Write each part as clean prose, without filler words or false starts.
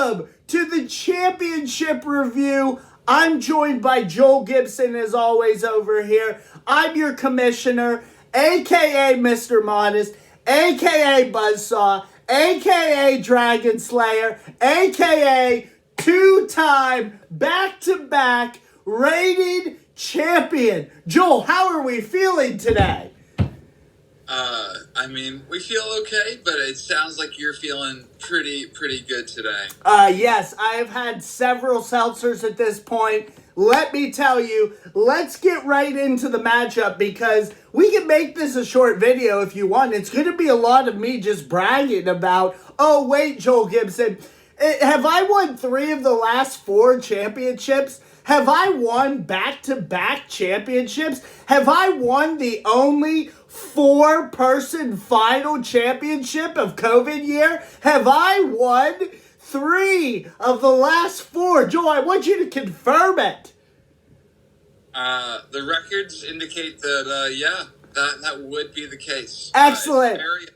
Welcome to the championship review. I'm joined by Joel Gibson, as always, over here. I'm your commissioner, a.k.a. Mr. Modest, a.k.a. Buzzsaw, a.k.a. Dragon Slayer, a.k.a. two-time, back-to-back rated champion. Joel, how are we feeling today? We feel okay, but it sounds like you're feeling pretty good today. Yes, I have had several seltzers at this point. Let me tell you, let's get right into the matchup because we can make this a short video if you want. It's going to be a lot of me just bragging about, oh, wait, Joel Gibson, have I won 3 of the last 4 championships? Have I won back-to-back championships? Have I won the only 4-person final championship of COVID year? Have I won 3 of the last 4? Joel, I want you to confirm it. The records indicate that, that would be the case. Excellent. Very,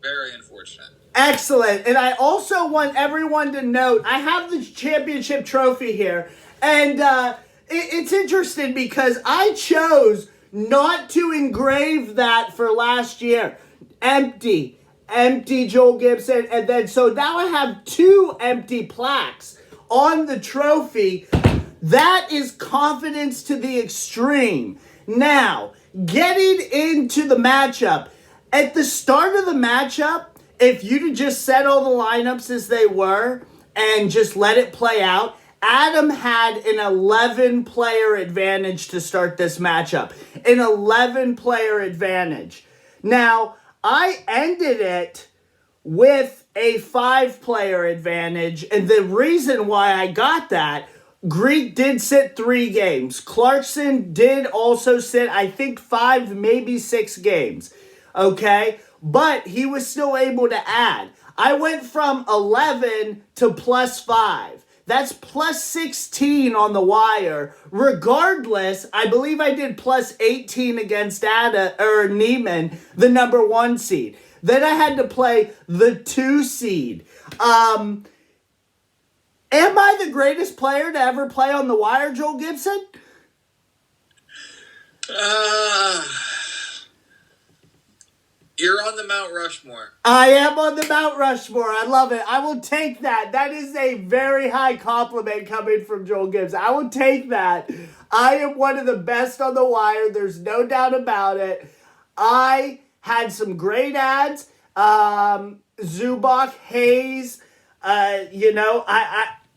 very unfortunate. Excellent. And I also want everyone to note, I have the championship trophy here. And it's interesting because I chose not to engrave that for last year. Empty, Joel Gibson. And then, so now I have 2 empty plaques on the trophy. That is confidence to the extreme. Now, getting into the matchup. At the start of the matchup, if you'd have just set all the lineups as they were and just let it play out, Adam had an 11-player advantage to start this matchup. An 11-player advantage. Now, I ended it with a 5-player advantage, and the reason why I got that, Greek did sit 3 games. Clarkson did also sit, I think, 5, maybe 6 games. Okay? But he was still able to add. I went from 11 to plus 5. That's plus 16 on the wire. Regardless, I believe I did plus 18 against Neiman, the number 1 seed. Then I had to play the 2 seed. Am I the greatest player to ever play on the wire, Joel Gibson? You're on the Mount Rushmore. I am on the Mount Rushmore. I love it. I will take that. That is a very high compliment coming from Joel Gibson. I will take that. I am one of the best on the wire. There's no doubt about it. I had some great ads. Zubak, Hayes, I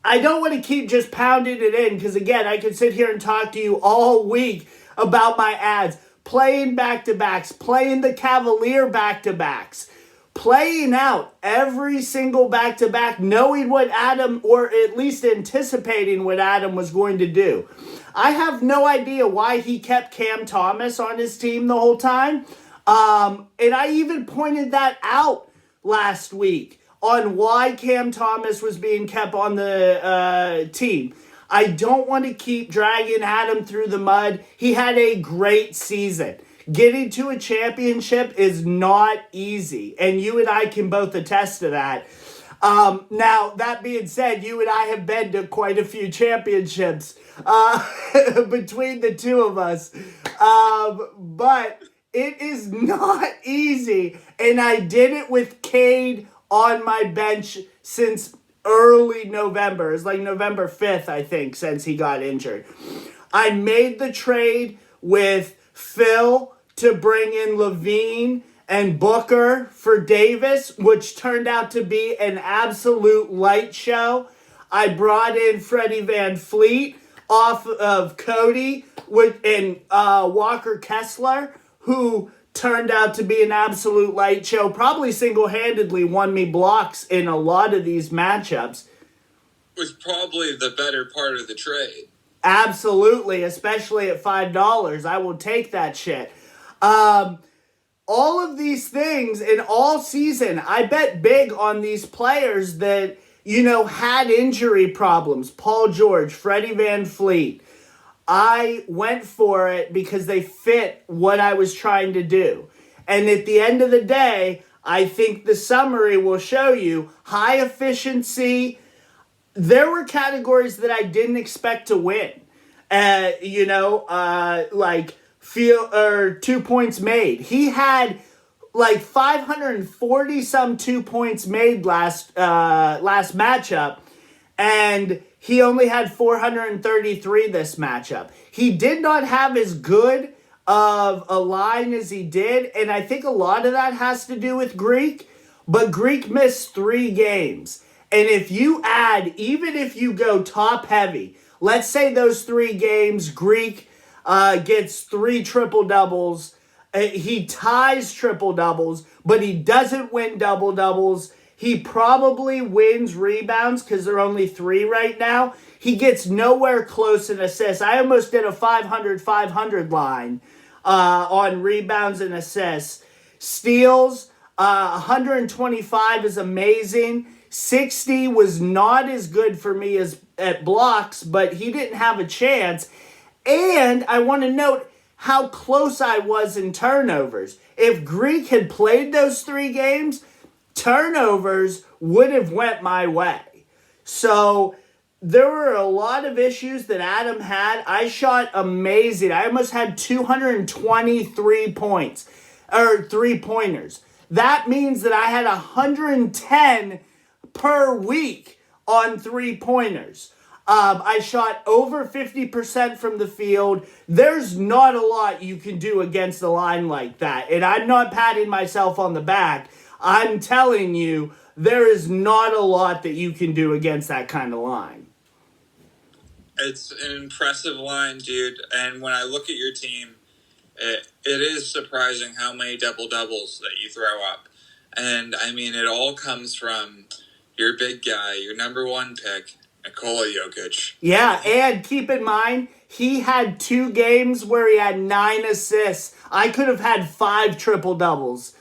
don't want to keep just pounding it in because, again, I could sit here and talk to you all week about my ads. Playing back-to-backs, playing the Cavalier back-to-backs, playing out every single back-to-back, knowing what Adam, or at least anticipating what Adam was going to do. I have no idea why he kept Cam Thomas on his team the whole time. And I even pointed that out last week on why Cam Thomas was being kept on the team. I don't want to keep dragging Adam through the mud. He had a great season. Getting to a championship is not easy, and you and I can both attest to that. Now, that being said, you and I have been to quite a few championships between the two of us. But it is not easy, and I did it with Cade on my bench since early November. It's like November 5th, I think, since he got injured. I made the trade with Phil to bring in Levine and Booker for Davis, which turned out to be an absolute light show. I brought in Freddie Van Fleet off of Cody and Walker Kessler, who turned out to be an absolute light show. Probably single-handedly won me blocks in a lot of these matchups. Was probably the better part of the trade. Absolutely, especially at $5. I will take that shit. All of these things in all season, I bet big on these players that, had injury problems. Paul George, Freddie Van Fleet. I went for it because they fit what I was trying to do. And at the end of the day, I think the summary will show you high efficiency, there were categories that I didn't expect to win. Like 2 points made. He had like 540 some 2 points made last matchup, and he only had 433 this matchup. He did not have as good of a line as he did, and I think a lot of that has to do with Greek, but Greek missed 3 games. And if you add, even if you go top heavy, let's say those 3 games, Greek gets 3 triple doubles. He ties triple doubles, but he doesn't win double doubles. He probably wins rebounds because they're only 3 right now. He gets nowhere close in assists. I almost did a 500-500 line on rebounds and assists. Steals, 125 is amazing. 60 was not as good for me as at blocks, but he didn't have a chance. And I want to note how close I was in turnovers. If Greek had played those 3 games, turnovers would have went my way. So there were a lot of issues that Adam had. I shot amazing. I almost had 223 points, or 3-pointers. That means that I had 110 per week on 3-pointers. I shot over 50% from the field. There's not a lot you can do against a line like that. And I'm not patting myself on the back. I'm telling you, there is not a lot that you can do against that kind of line. It's an impressive line, dude. And when I look at your team, it is surprising how many double-doubles that you throw up. And, I mean, it all comes from your big guy, your number 1 pick, Nikola Jokic. Yeah, and keep in mind, he had 2 games where he had 9 assists. I could have had 5 triple-doubles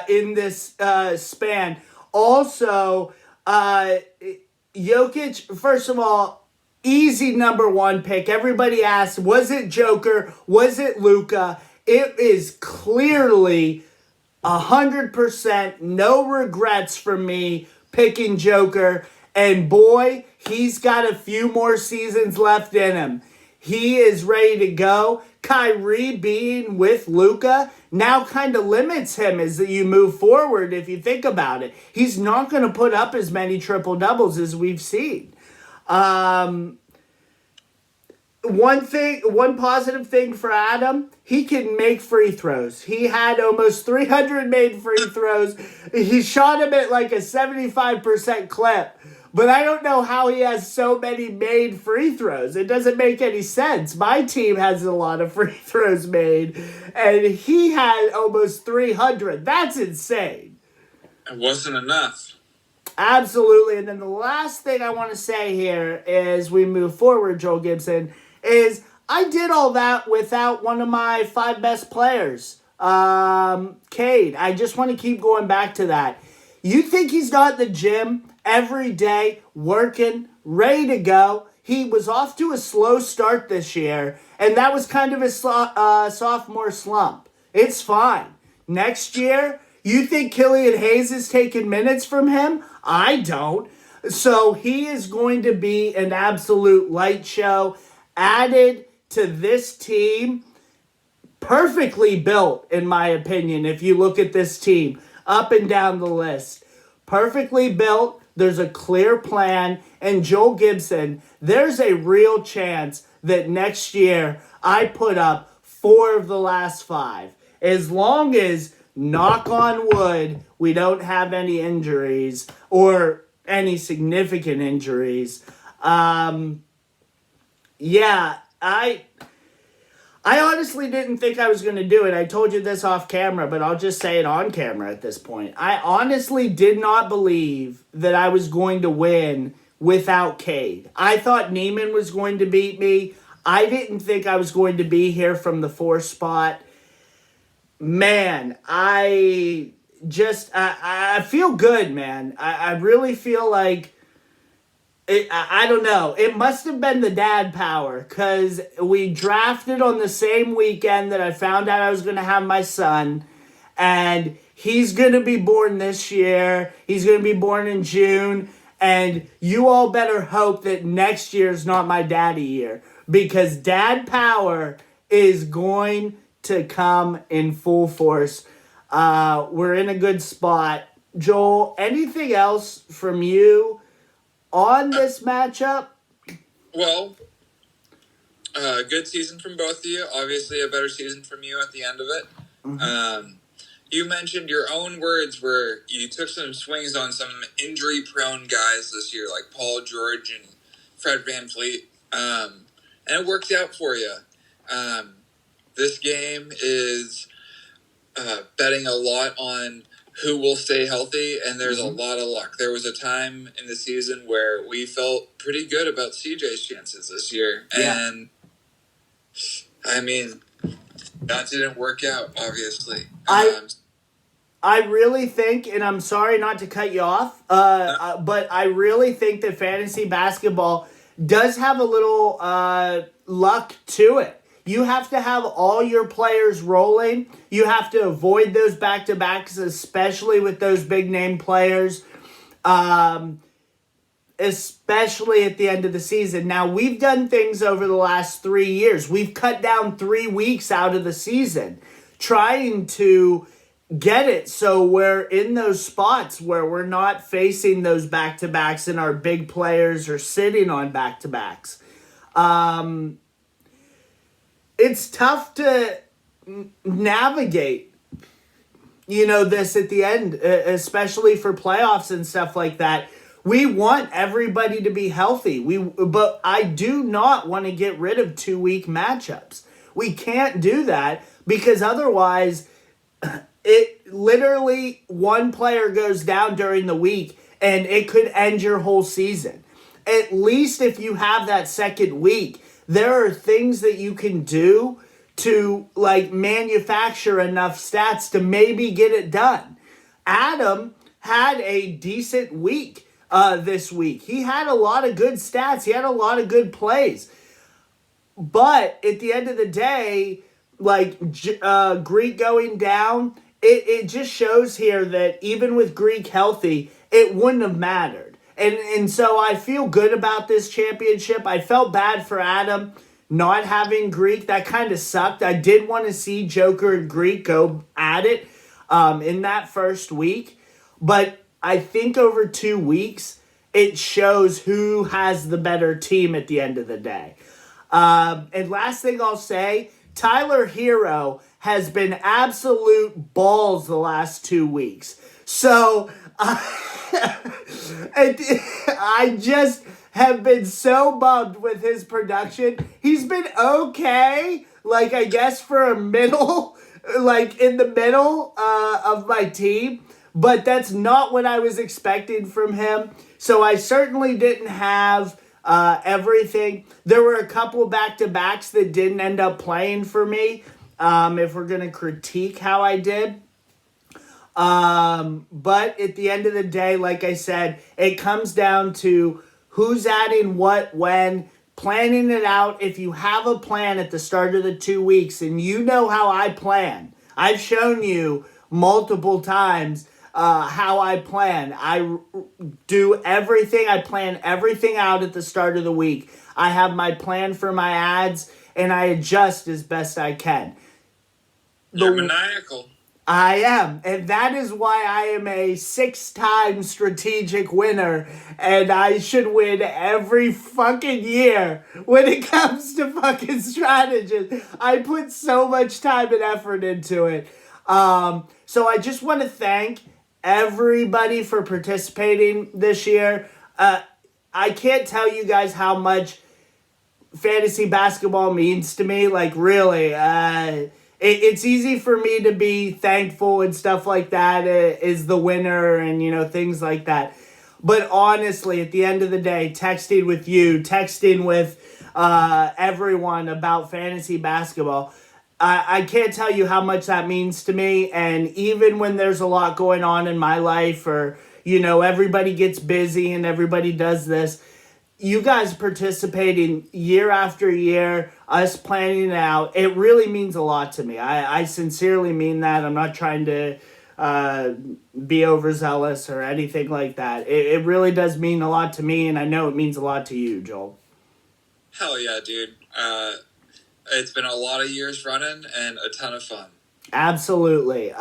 in this span. Also, Jokic, first of all, easy number 1 pick. Everybody asked, was it Joker? Was it Luka? It is clearly 100% no regrets for me picking Joker. And boy, he's got a few more seasons left in him. He is ready to go. Kyrie being with Luka now kind of limits him as you move forward if you think about it. He's not going to put up as many triple-doubles as we've seen. One positive thing for Adam, he can make free throws. He had almost 300 made free throws. He shot him at like a 75% clip. But I don't know how he has so many made free throws. It doesn't make any sense. My team has a lot of free throws made, and he had almost 300. That's insane. It wasn't enough. Absolutely. And then the last thing I want to say here as we move forward, Joel Gibson, is I did all that without one of my 5 best players, Cade. I just want to keep going back to that. You think he's not at the gym every day, working, ready to go? He was off to a slow start this year, and that was kind of his sophomore slump. It's fine. Next year, you think Killian Hayes is taking minutes from him? I don't. So he is going to be an absolute light show, added to this team, perfectly built, in my opinion, if you look at this team, up and down the list. Perfectly built. There's a clear plan. And Joel Gibson, there's a real chance that next year I put up 4 of the last 5. As long as, knock on wood, we don't have any injuries or any significant injuries. I honestly didn't think I was going to do it. I told you this off camera, but I'll just say it on camera at this point. I honestly did not believe that I was going to win without Cade. I thought Neiman was going to beat me. I didn't think I was going to be here from the 4 spot. Man, I feel good, man. I really feel like I don't know. It must have been the dad power, because we drafted on the same weekend that I found out I was going to have my son, and he's going to be born this year. He's going to be born in June, And you all better hope that next year's not my daddy year, because dad power is going to come in full force. We're in a good spot. Joel, anything else from you on this matchup? Well, good season from both of you. Obviously, a better season from you at the end of it. Mm-hmm. You mentioned your own words where you took some swings on some injury-prone guys this year, like Paul George and Fred VanVleet, and it worked out for you. This game is betting a lot on who will stay healthy, and there's a lot of luck. There was a time in the season where we felt pretty good about CJ's chances this year, and I mean, that didn't work out, obviously. I really think, and I'm sorry not to cut you off, but I really think that fantasy basketball does have a little luck to it. You have to have all your players rolling. You have to avoid those back-to-backs, especially with those big-name players, especially at the end of the season. Now, we've done things over the last 3 years. We've cut down 3 weeks out of the season, trying to get it so we're in those spots where we're not facing those back-to-backs and our big players are sitting on back-to-backs. It's tough to navigate, this at the end, especially for playoffs and stuff like that. We want everybody to be healthy. But I do not want to get rid of 2-week matchups. We can't do that, because otherwise it literally, one player goes down during the week and it could end your whole season. At least if you have that second week, there are things that you can do to manufacture enough stats to maybe get it done. Adam had a decent week this week. He had a lot of good stats. He had a lot of good plays. But at the end of the day, Greek going down, it just shows here that even with Greek healthy, it wouldn't have mattered. And so I feel good about this championship. I felt bad for Adam not having Greek. That kind of sucked. I did want to see Joker and Greek go at it in that first week. But I think over 2 weeks, it shows who has the better team at the end of the day. And last thing I'll say, Tyler Hero has been absolute balls the last 2 weeks. So I just have been so bummed with his production. He's been okay, I guess for a middle, in the middle of my team. But that's not what I was expecting from him. So I certainly didn't have everything. There were a couple back-to-backs that didn't end up playing for me, if we're going to critique how I did. But at the end of the day, like I said, it comes down to who's adding what, when, planning it out. If you have a plan at the start of the 2 weeks, and you know how I plan, I've shown you multiple times how I plan. I do everything. I plan everything out at the start of the week. I have my plan for my ads, and I adjust as best I can. You're maniacal. I am, and that is why I am a 6-time strategic winner, and I should win every fucking year when it comes to fucking strategies. I put so much time and effort into it. So I just want to thank everybody for participating this year. I can't tell you guys how much fantasy basketball means to me. Really, it's easy for me to be thankful and stuff like that is the winner and, things like that. But honestly, at the end of the day, texting with you, texting with everyone about fantasy basketball, I can't tell you how much that means to me. And even when there's a lot going on in my life, or, everybody gets busy and everybody does this, you guys participating year after year, us planning it out, it really means a lot to me. I sincerely mean that. I'm not trying to be overzealous or anything like that. It really does mean a lot to me, and I know it means a lot to you, Joel. Hell yeah, dude. It's been a lot of years running and a ton of fun. Absolutely.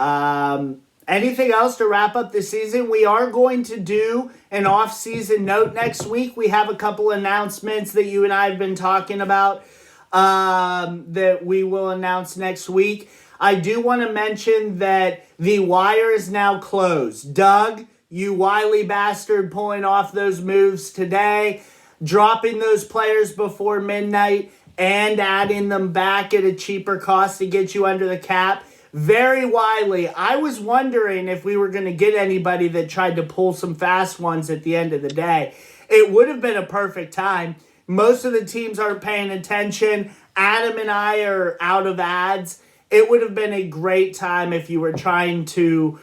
Anything else to wrap up the season? We are going to do an off-season note next week. We have a couple announcements that you and I have been talking about that we will announce next week. I do want to mention that the wire is now closed. Doug, you wily bastard, pulling off those moves today, dropping those players before midnight and adding them back at a cheaper cost to get you under the cap. Very wily. I was wondering if we were going to get anybody that tried to pull some fast ones at the end of the day. It would have been a perfect time. Most of the teams aren't paying attention. Adam and I are out of ads. It would have been a great time if you were trying to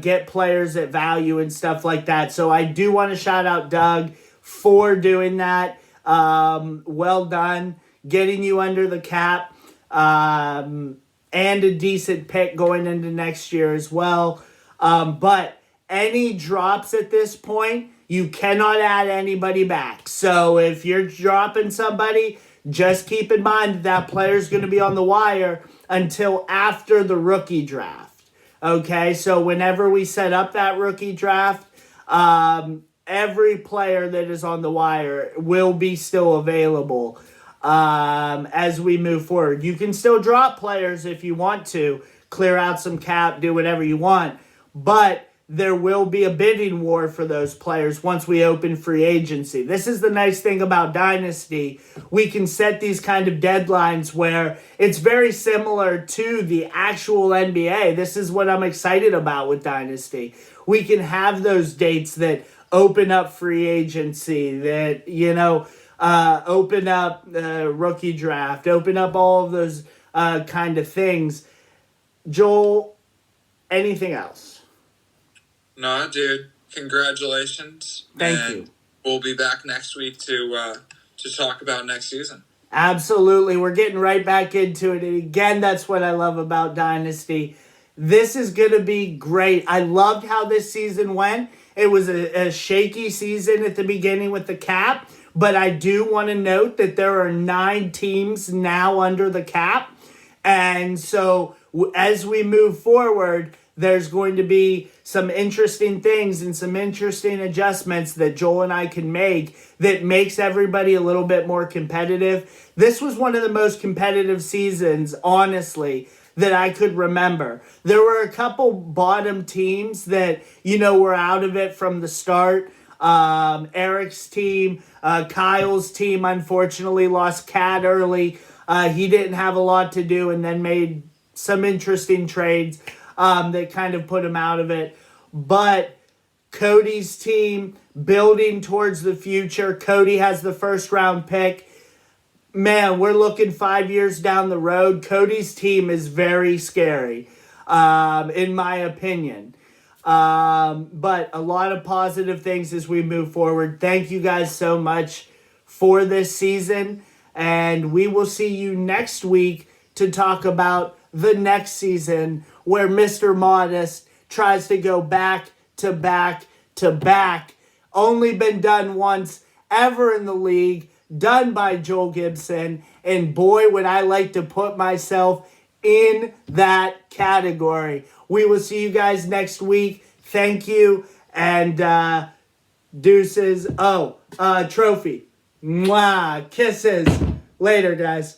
get players at value and stuff like that. So I do want to shout out Doug for doing that. Well done. Getting you under the cap. And a decent pick going into next year as well. But any drops at this point, you cannot add anybody back. So if you're dropping somebody, just keep in mind that that player's going to be on the wire until after the rookie draft. Okay, so whenever we set up that rookie draft, every player that is on the wire will be still available as we move forward. You can still drop players if you want to, clear out some cap, do whatever you want, but there will be a bidding war for those players once we open free agency. This is the nice thing about Dynasty. We can set these kind of deadlines where it's very similar to the actual NBA. This is what I'm excited about with Dynasty. We can have those dates that open up free agency, that, open up the rookie draft, open up all of those kind of things. Joel, anything else? No, dude. Congratulations. Thank you. We'll be back next week to talk about next season. Absolutely. We're getting right back into it. And again, that's what I love about Dynasty. This is going to be great. I loved how this season went. It was a shaky season at the beginning with the cap, but I do want to note that there are 9 teams now under the cap. And so as we move forward, there's going to be some interesting things and some interesting adjustments that Joel and I can make that makes everybody a little bit more competitive. This was one of the most competitive seasons, honestly, that I could remember. There were a couple bottom teams that, were out of it from the start. Eric's team, Kyle's team, unfortunately, lost Cat early. He didn't have a lot to do and then made some interesting trades that kind of put him out of it. But Cody's team, building towards the future. Cody has the first round pick. Man, we're looking 5 years down the road. Cody's team is very scary, in my opinion. But a lot of positive things as we move forward. Thank you guys so much for this season. And we will see you next week to talk about the next season, where Mr. Modest tries to go back to back to back. Only been done once ever in the league, done by Joel Gibson. And boy, would I like to put myself in that category. We will see you guys next week. Thank you. And deuces. Trophy. Mwah. Kisses. Later, guys.